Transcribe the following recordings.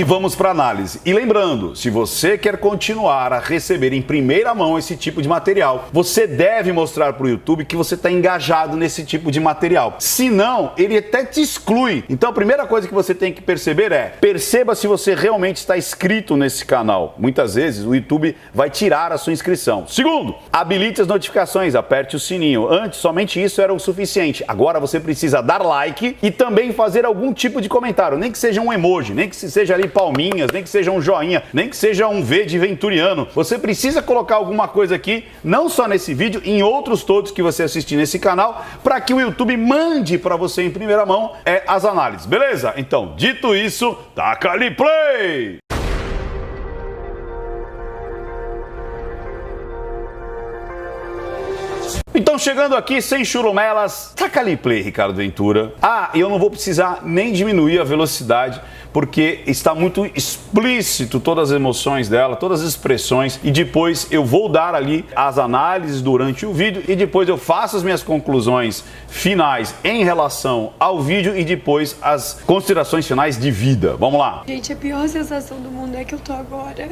E vamos para análise. E lembrando, se você quer continuar a receber em primeira mão esse tipo de material, você deve mostrar para o YouTube que você está engajado nesse tipo de material. Se não, ele até te exclui. Então a primeira coisa que você tem que perceber é, perceba se você realmente está inscrito nesse canal. Muitas vezes o YouTube vai tirar a sua inscrição. Segundo, habilite as notificações, aperte o sininho. Antes, somente isso era o suficiente. Agora você precisa dar like e também fazer algum tipo de comentário, nem que seja um emoji, nem que seja ali palminhas, nem que seja um joinha, nem que seja um V de venturiano. Você precisa colocar alguma coisa aqui, não só nesse vídeo, em outros todos que você assistir nesse canal, para que o YouTube mande para você em primeira mão as análises, beleza? Então, dito isso, taca ali play! Então, chegando aqui, sem churumelas, taca ali play, Ricardo Ventura. Ah, e eu não vou precisar nem diminuir a velocidade, porque está muito explícito todas as emoções dela, todas as expressões, e depois eu vou dar ali as análises durante o vídeo e depois eu faço as minhas conclusões finais em relação ao vídeo e depois as considerações finais de vida. Vamos lá. Gente, a pior sensação do mundo é que eu tô agora.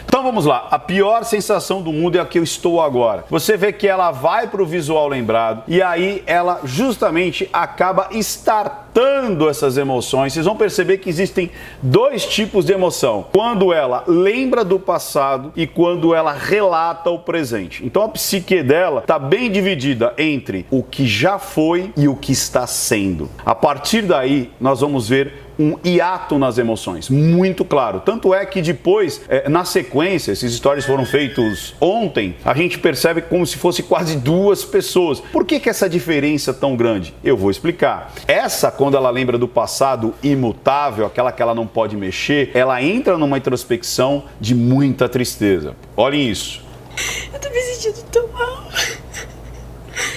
Então vamos lá, a pior sensação do mundo é a que eu estou agora. Você vê que ela vai para o visual lembrado e aí ela justamente acaba startando essas emoções. Vocês vão perceber que existem dois tipos de emoção. Quando ela lembra do passado e quando ela relata o presente. Então a psique dela está bem dividida entre o que já foi e o que está sendo. A partir daí nós vamos ver um hiato nas emoções, muito claro. Tanto é que depois, na sequência, esses stories foram feitos ontem, a gente percebe como se fosse quase duas pessoas. Por que essa diferença tão grande? Eu vou explicar. Essa, quando ela lembra do passado imutável, aquela que ela não pode mexer, ela entra numa introspecção de muita tristeza. Olhem isso. Eu tô me sentindo tão mal.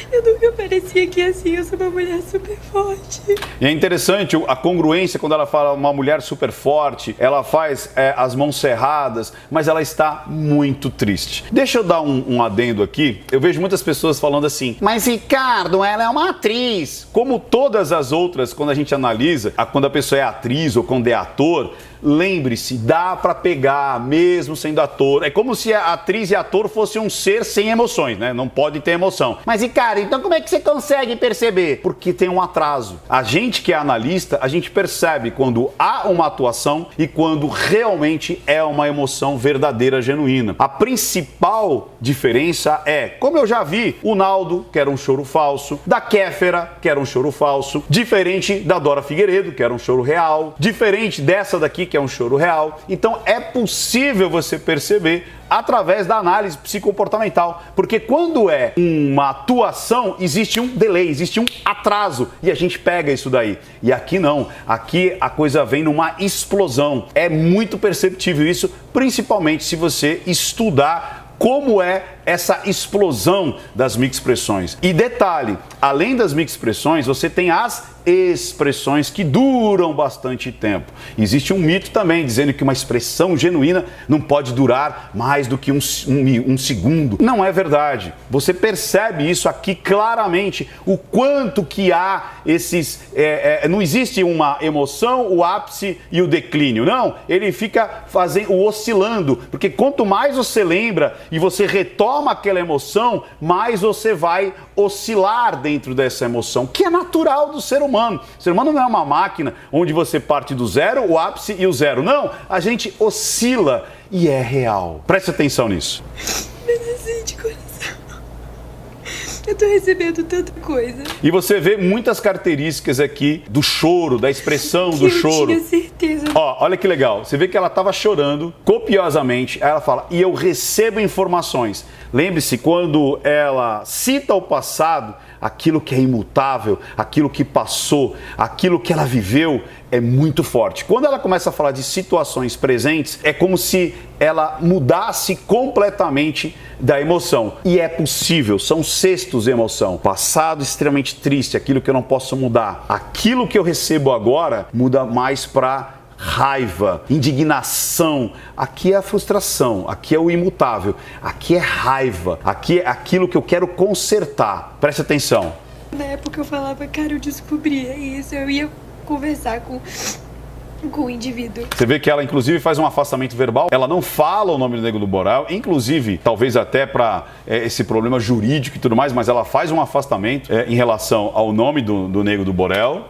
Eu nunca parecia que assim, eu sou uma mulher super forte. E é interessante a congruência quando ela fala uma mulher super forte, ela faz as mãos cerradas, mas ela está muito triste. Deixa eu dar um adendo aqui. Eu vejo muitas pessoas falando assim, mas Ricardo, ela é uma atriz. Como todas as outras, quando a gente analisa, quando a pessoa é atriz ou quando é ator, lembre-se, dá pra pegar mesmo sendo ator. É como se a atriz e ator fosse um ser sem emoções, né? Não pode ter emoção. Mas, Ricardo, então como é que você consegue perceber? Porque tem um atraso. A gente que é analista, a gente percebe quando há uma atuação e quando realmente é uma emoção verdadeira, genuína. A principal diferença é, como eu já vi, o Naldo, que era um choro falso, da Kéfera, que era um choro falso, diferente da Dora Figueiredo, que era um choro real, diferente dessa daqui, que é um choro real. Então é possível você perceber através da análise psicomportamental, porque quando é uma atuação, existe um delay, existe um atraso, e a gente pega isso daí. E aqui não, aqui a coisa vem numa explosão. É muito perceptível isso, principalmente se você estudar como é essa explosão das microexpressões. E detalhe, além das microexpressões, você tem as expressões que duram bastante tempo. Existe um mito também dizendo que uma expressão genuína não pode durar mais do que um segundo. Não é verdade. Você percebe isso aqui claramente, o quanto que há esses... não existe uma emoção, o ápice e o declínio. Não, ele fica oscilando, porque quanto mais você lembra e você retoma aquela emoção, mais você vai oscilar dentro dessa emoção, que é natural do ser humano. O ser humano não é uma máquina onde você parte do zero, o ápice e o zero. Não, a gente oscila e é real. Preste atenção nisso. Mas assim, de coração, eu tô recebendo tanta coisa. E você vê muitas características aqui do choro, da expressão do choro. Eu tinha certeza. Ó, olha que legal. Você vê que ela estava chorando copiosamente. Aí ela fala, e eu recebo informações. Lembre-se, quando ela cita o passado, aquilo que é imutável, aquilo que passou, aquilo que ela viveu, é muito forte. Quando ela começa a falar de situações presentes, é como se ela mudasse completamente da emoção. E é possível, são cestos de emoção. Passado extremamente triste, aquilo que eu não posso mudar. Aquilo que eu recebo agora muda mais para raiva, indignação. Aqui é a frustração, aqui é o imutável, aqui é raiva, aqui é aquilo que eu quero consertar. Preste atenção. Na época eu falava, cara, eu descobri isso, eu ia conversar com com o indivíduo. Você vê que ela, inclusive, faz um afastamento verbal. Ela não fala o nome do Nego do Borel, inclusive, talvez até para esse problema jurídico e tudo mais, mas ela faz um afastamento em relação ao nome do Nego do Borel.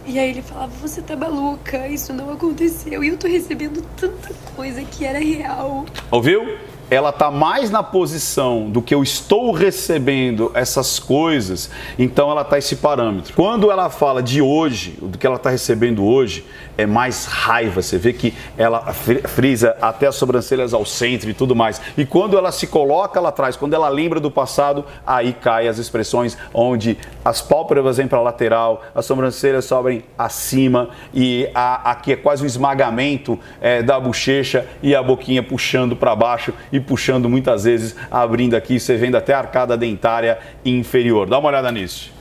E aí ele falava, você tá maluca, isso não aconteceu. E eu tô recebendo tanta coisa que era real. Ouviu? Ela está mais na posição do que eu estou recebendo essas coisas, então ela está esse parâmetro. Quando ela fala de hoje, do que ela está recebendo hoje, é mais raiva. Você vê que ela frisa até as sobrancelhas ao centro e tudo mais. E quando ela se coloca lá atrás, quando ela lembra do passado, aí caem as expressões onde as pálpebras vêm para a lateral, as sobrancelhas sobem acima e aqui é quase um esmagamento da bochecha e a boquinha puxando para baixo e puxando muitas vezes, abrindo aqui, você vendo até a arcada dentária inferior. Dá uma olhada nisso.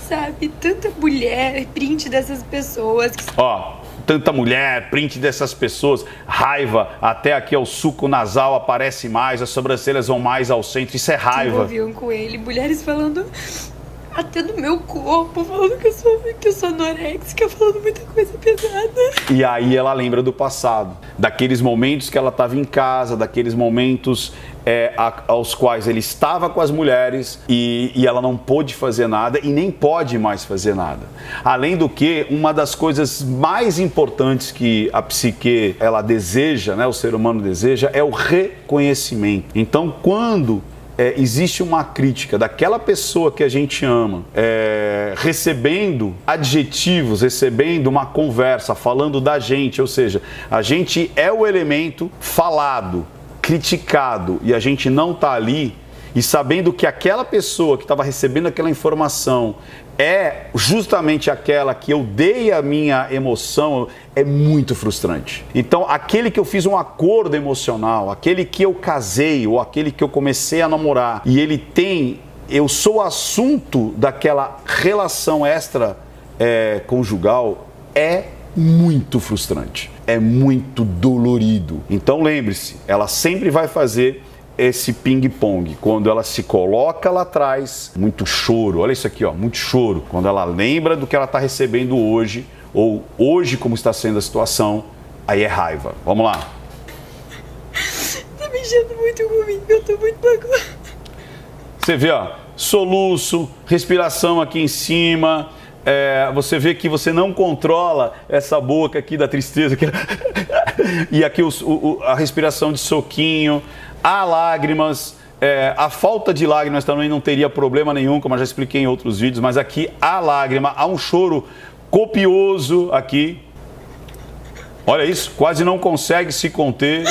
Sabe, tanta mulher, print dessas pessoas. Ó, tanta mulher, print dessas pessoas, raiva, até aqui o suco nasal aparece mais, as sobrancelhas vão mais ao centro, isso é raiva. Envolviam com ele, mulheres falando até do meu corpo, falando que eu sou anoréxica, falando muita coisa pesada. E aí ela lembra do passado, daqueles momentos que ela estava em casa, daqueles momentos aos quais ele estava com as mulheres e ela não pôde fazer nada e nem pode mais fazer nada. Além do que, uma das coisas mais importantes que a psique ela deseja, né, o ser humano deseja, é o reconhecimento. Então, quando existe uma crítica daquela pessoa que a gente ama, recebendo adjetivos, recebendo uma conversa, falando da gente, ou seja, a gente é o elemento falado, criticado, e a gente não está ali, e sabendo que aquela pessoa que estava recebendo aquela informação é justamente aquela que eu dei a minha emoção, é muito frustrante. Então, aquele que eu fiz um acordo emocional, aquele que eu casei, ou aquele que eu comecei a namorar, e ele tem, eu sou assunto daquela relação extra conjugal, é muito frustrante, é muito dolorido. Então lembre-se, ela sempre vai fazer esse ping-pong, quando ela se coloca lá atrás, muito choro, olha isso aqui, ó, muito choro, quando ela lembra do que ela está recebendo hoje, ou hoje como está sendo a situação, aí é raiva. Vamos lá. Tá mexendo muito comigo, eu tô muito magoada. Você vê, ó, soluço, respiração aqui em cima, você vê que você não controla essa boca aqui da tristeza, e aqui a respiração de soquinho, há lágrimas, a falta de lágrimas também não teria problema nenhum, como eu já expliquei em outros vídeos, mas aqui há lágrima, há um choro copioso aqui. Olha isso, quase não consegue se conter.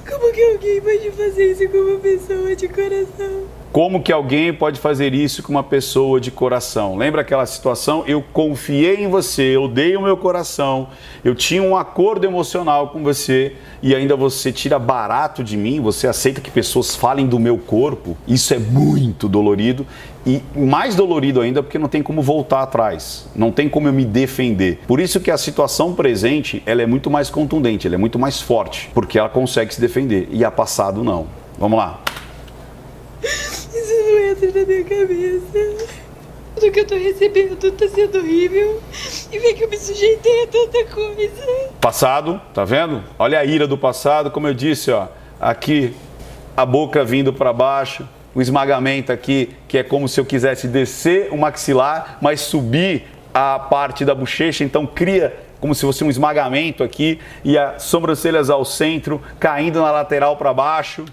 Como que alguém pode fazer isso com uma pessoa de coração? Como que alguém pode fazer isso com uma pessoa de coração? Lembra aquela situação? Eu confiei em você, eu dei o meu coração, eu tinha um acordo emocional com você e ainda você tira barato de mim, você aceita que pessoas falem do meu corpo? Isso é muito dolorido e mais dolorido ainda porque não tem como voltar atrás, não tem como eu me defender. Por isso que a situação presente, ela é muito mais contundente, ela é muito mais forte, porque ela consegue se defender e a passado não. Vamos lá. Isso não entra na minha cabeça. Tudo que eu tô recebendo tá sendo horrível. E vê que eu me sujeitei a tanta coisa. Passado, tá vendo? Olha a ira do passado, como eu disse, ó. Aqui, a boca vindo para baixo. O esmagamento aqui, que é como se eu quisesse descer o maxilar, mas subir a parte da bochecha. Então cria como se fosse um esmagamento aqui. E as sobrancelhas ao centro, caindo na lateral para baixo.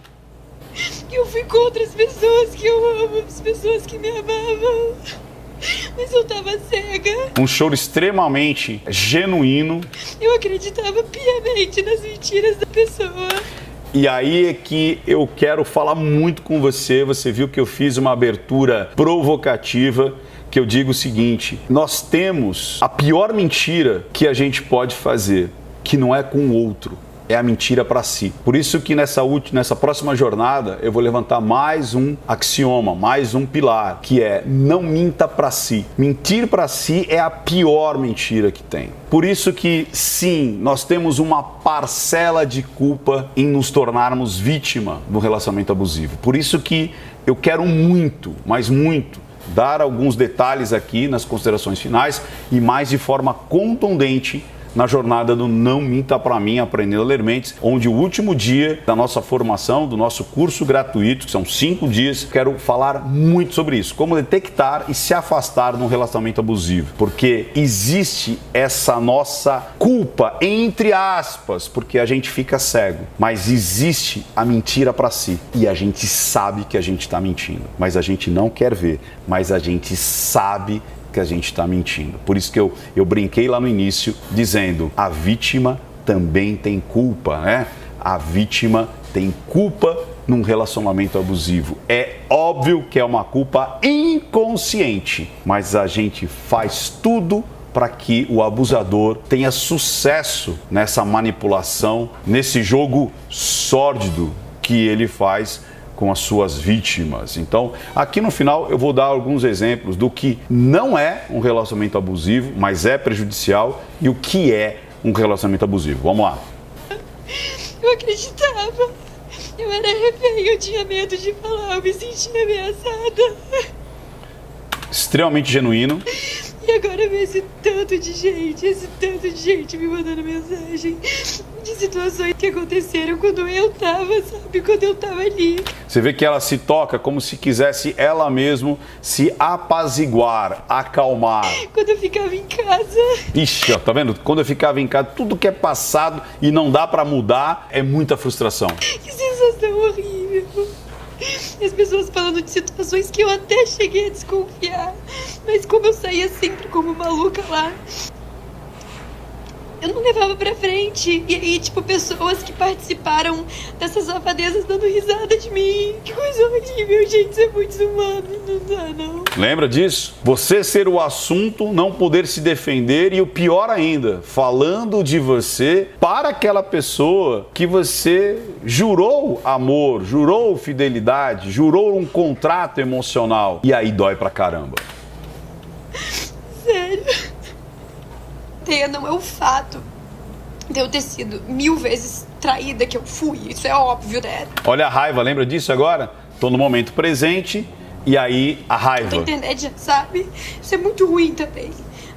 Eu fui contra as pessoas que eu amo, as pessoas que me amavam. Mas eu tava cega. Um choro extremamente genuíno. Eu acreditava piamente nas mentiras da pessoa. E aí é que eu quero falar muito com você. Você viu que eu fiz uma abertura provocativa, que eu digo o seguinte: nós temos a pior mentira que a gente pode fazer, que não é com o outro. É a mentira para si. Por isso que nessa próxima jornada eu vou levantar mais um axioma, mais um pilar, que é não minta para si. Mentir para si é a pior mentira que tem. Por isso que sim, nós temos uma parcela de culpa em nos tornarmos vítima do relacionamento abusivo. Por isso que eu quero muito, mas muito, dar alguns detalhes aqui nas considerações finais e mais de forma contundente na jornada do Não Minta Pra Mim, Aprendendo a Ler Mentes, onde o último dia da nossa formação, do nosso curso gratuito, que são 5 dias, quero falar muito sobre isso, como detectar e se afastar de um relacionamento abusivo, porque existe essa nossa culpa, entre aspas, porque a gente fica cego, mas existe a mentira pra si, e a gente sabe que a gente tá mentindo, mas a gente não quer ver, mas a gente sabe que a gente está mentindo. Por isso que eu brinquei lá no início dizendo, a vítima também tem culpa, né? A vítima tem culpa num relacionamento abusivo. É óbvio que é uma culpa inconsciente, mas a gente faz tudo para que o abusador tenha sucesso nessa manipulação, nesse jogo sórdido que ele faz com as suas vítimas. Então, aqui no final eu vou dar alguns exemplos do que não é um relacionamento abusivo, mas é prejudicial, e o que é um relacionamento abusivo. Vamos lá. Eu acreditava. Eu era refém, eu tinha medo de falar, eu me sentia ameaçada. Extremamente genuíno. E agora vê esse tanto de gente me mandando mensagem de situações que aconteceram quando eu tava, sabe? Quando eu tava ali. Você vê que ela se toca como se quisesse ela mesma se apaziguar, acalmar. Quando eu ficava em casa. Ixi, ó, tá vendo? Quando eu ficava em casa, tudo que é passado e não dá pra mudar é muita frustração. Que sensação horrível. E as pessoas falando de situações que eu até cheguei a desconfiar. Mas como eu saía sempre como maluca lá, eu não levava pra frente. E aí, tipo, pessoas que participaram dessas safadezas dando risada de mim. Que coisa horrível, gente. Isso é muito desumano. Não dá, não. Lembra disso? Você ser o assunto, não poder se defender e o pior ainda, falando de você para aquela pessoa que você jurou amor, jurou fidelidade, jurou um contrato emocional. E aí dói pra caramba. Sério. Não é o fato de eu ter sido 1000 vezes traída que eu fui. Isso é óbvio, né? Olha a raiva, lembra disso agora? Tô no momento presente e aí a raiva. A internet já sabe. Isso é muito ruim também.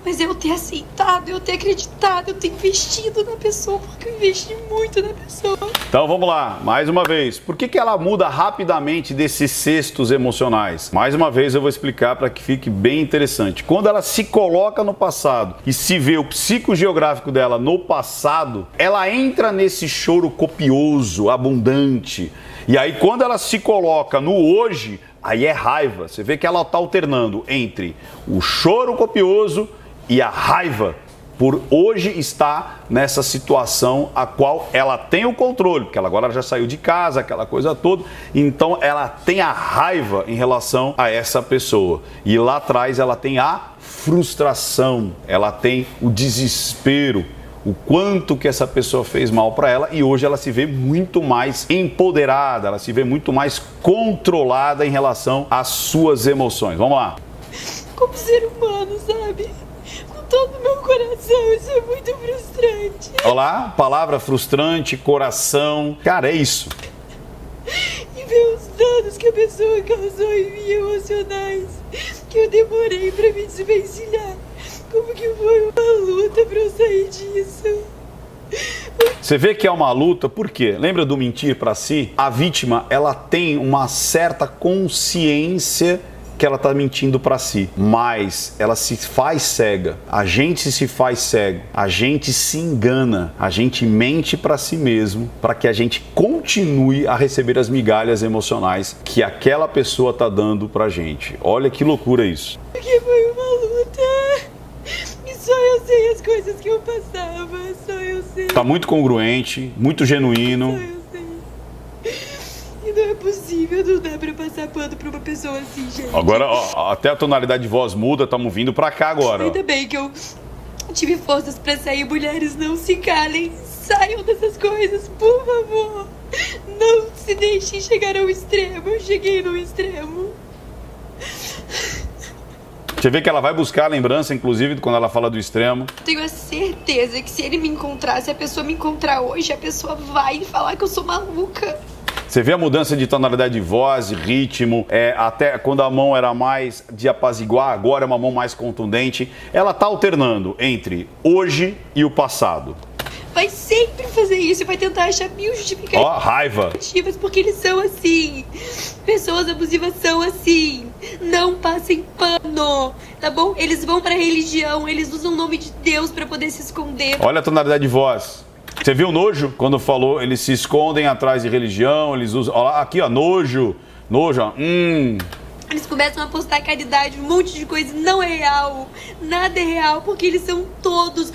Mas eu ter aceitado, eu ter acreditado, eu ter investido na pessoa, porque eu investi muito na pessoa. Então vamos lá, mais uma vez. Por que ela muda rapidamente desses cestos emocionais? Mais uma vez eu vou explicar para que fique bem interessante. Quando ela se coloca no passado e se vê o psicogeográfico dela no passado, ela entra nesse choro copioso, abundante. E aí quando ela se coloca no hoje, aí é raiva. Você vê que ela está alternando entre o choro copioso e a raiva por hoje estar nessa situação a qual ela tem o controle, porque ela agora já saiu de casa, aquela coisa toda, então ela tem a raiva em relação a essa pessoa. E lá atrás ela tem a frustração, ela tem o desespero, o quanto que essa pessoa fez mal para ela, e hoje ela se vê muito mais empoderada, ela se vê muito mais controlada em relação às suas emoções. Vamos lá. Como ser humano, sabe? Todo meu coração, isso é muito frustrante. Olá, palavra frustrante, coração, cara, é isso. E ver os danos que a pessoa causou em mim emocionais, que eu demorei pra me desvencilhar. Como que foi uma luta pra eu sair disso? Você vê que é uma luta, por quê? Lembra do mentir pra si? A vítima, ela tem uma certa consciência que ela está mentindo para si, mas ela se faz cega, a gente se faz cego, a gente se engana, a gente mente para si mesmo, para que a gente continue a receber as migalhas emocionais que aquela pessoa está dando pra gente. Olha que loucura isso. Porque foi uma luta, e só eu sei as coisas que eu passava, só eu sei. Tá muito congruente, muito genuíno. Só eu sei. E não é possível, não dá pra passar pano pra uma pessoa assim, gente. Agora, ó, até a tonalidade de voz muda, estamos vindo pra cá agora. Ainda bem que eu tive forças pra sair. Mulheres, não se calem, saiam dessas coisas, por favor. Não se deixem chegar ao extremo. Eu cheguei no extremo. Você vê que ela vai buscar a lembrança, inclusive, quando ela fala do extremo. Tenho a certeza que se ele me encontrar, se a pessoa me encontrar hoje, a pessoa vai falar que eu sou maluca. Você vê a mudança de tonalidade de voz, de ritmo, até quando a mão era mais de apaziguar, agora é uma mão mais contundente. Ela tá alternando entre hoje e o passado. Vai sempre fazer isso e vai tentar achar mil justificativas. Ó, raiva. Porque eles são assim. Pessoas abusivas são assim. Não passem pano, tá bom? Eles vão pra religião, eles usam o nome de Deus pra poder se esconder. Olha a tonalidade de voz. Você viu nojo? Quando falou, eles se escondem atrás de religião, eles usam... Olha lá, aqui, ó, nojo. Nojo, ó. Eles começam a postar caridade, um monte de coisa, não é real. Nada é real, porque eles são todos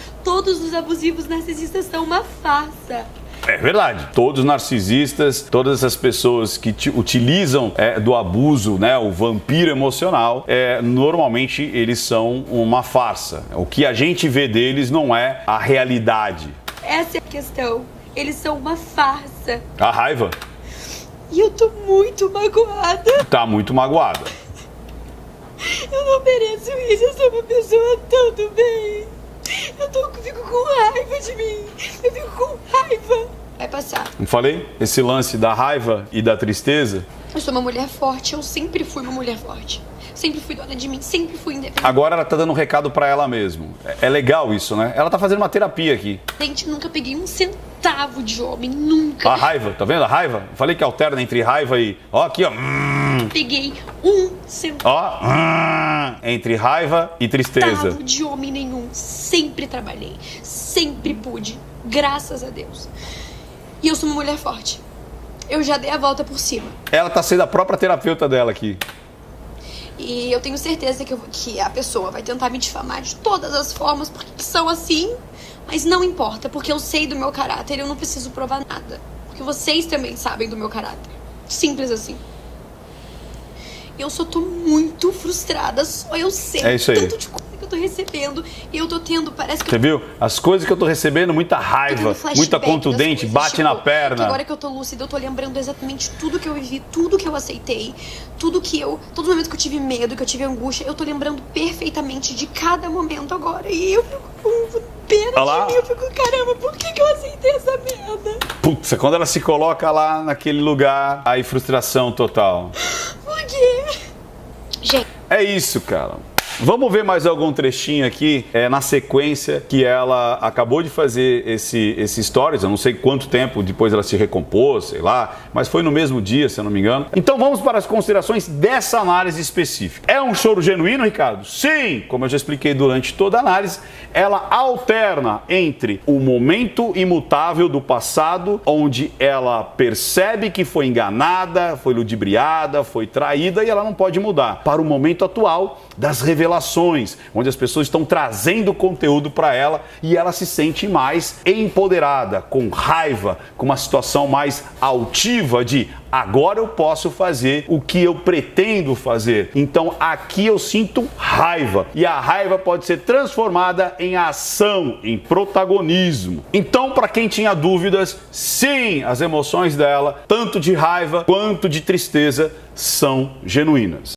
os abusivos narcisistas são uma farsa. É verdade. Todos os narcisistas, todas essas pessoas que utilizam do abuso, né, o vampiro emocional, normalmente eles são uma farsa. O que a gente vê deles não é a realidade. Essa é a questão. Eles são uma farsa. A raiva. E eu tô muito magoada. Tá muito magoada. Eu não mereço isso, eu sou uma pessoa tão do bem. Fico com raiva de mim. Eu fico com raiva. Vai passar. Não falei? Esse lance da raiva e da tristeza. Eu sou uma mulher forte, eu sempre fui uma mulher forte. Sempre fui dona de mim, sempre fui independente. Agora ela tá dando um recado pra ela mesmo. É legal isso, né? Ela tá fazendo uma terapia aqui. Gente, nunca peguei um centavo de homem, nunca. A raiva, tá vendo a raiva? Falei que alterna entre raiva e... Ó, aqui, ó. Peguei um centavo. Ó, entre raiva e tristeza. De homem nenhum. Sempre trabalhei, sempre pude, graças a Deus. E eu sou uma mulher forte. Eu já dei a volta por cima. Ela tá sendo a própria terapeuta dela aqui. E eu tenho certeza que a pessoa vai tentar me difamar de todas as formas, porque são assim, mas não importa, porque eu sei do meu caráter e eu não preciso provar nada. Porque vocês também sabem do meu caráter. Simples assim. E eu só tô muito frustrada, só eu sei tanto de coisa que eu tô recebendo e eu tô tendo, parece que... Você viu? As coisas que eu tô recebendo, muita raiva, muita contundente, bate na perna. Agora que eu tô lúcida, eu tô lembrando exatamente tudo que eu vivi, tudo que eu aceitei, todos os momentos que eu tive medo, que eu tive angústia, eu tô lembrando perfeitamente de cada momento agora. E eu fico com pena de mim, eu fico, caramba, por que eu aceitei essa merda? Putz, quando ela se coloca lá naquele lugar, aí frustração total. Por quê? Gente. É isso, cara. Vamos ver mais algum trechinho aqui, na sequência que ela acabou de fazer esse stories. Eu não sei quanto tempo depois ela se recompôs, sei lá, mas foi no mesmo dia, se eu não me engano. Então vamos para as considerações dessa análise específica. É um choro genuíno, Ricardo? Sim! Como eu já expliquei durante toda a análise, ela alterna entre o momento imutável do passado, onde ela percebe que foi enganada, foi ludibriada, foi traída e ela não pode mudar, para o momento atual das revelações, onde as pessoas estão trazendo conteúdo para ela e ela se sente mais empoderada, com raiva, com uma situação mais altiva de agora eu posso fazer o que eu pretendo fazer. Então aqui eu sinto raiva e a raiva pode ser transformada em ação, em protagonismo. Então, para quem tinha dúvidas, sim, as emoções dela, tanto de raiva quanto de tristeza, são genuínas.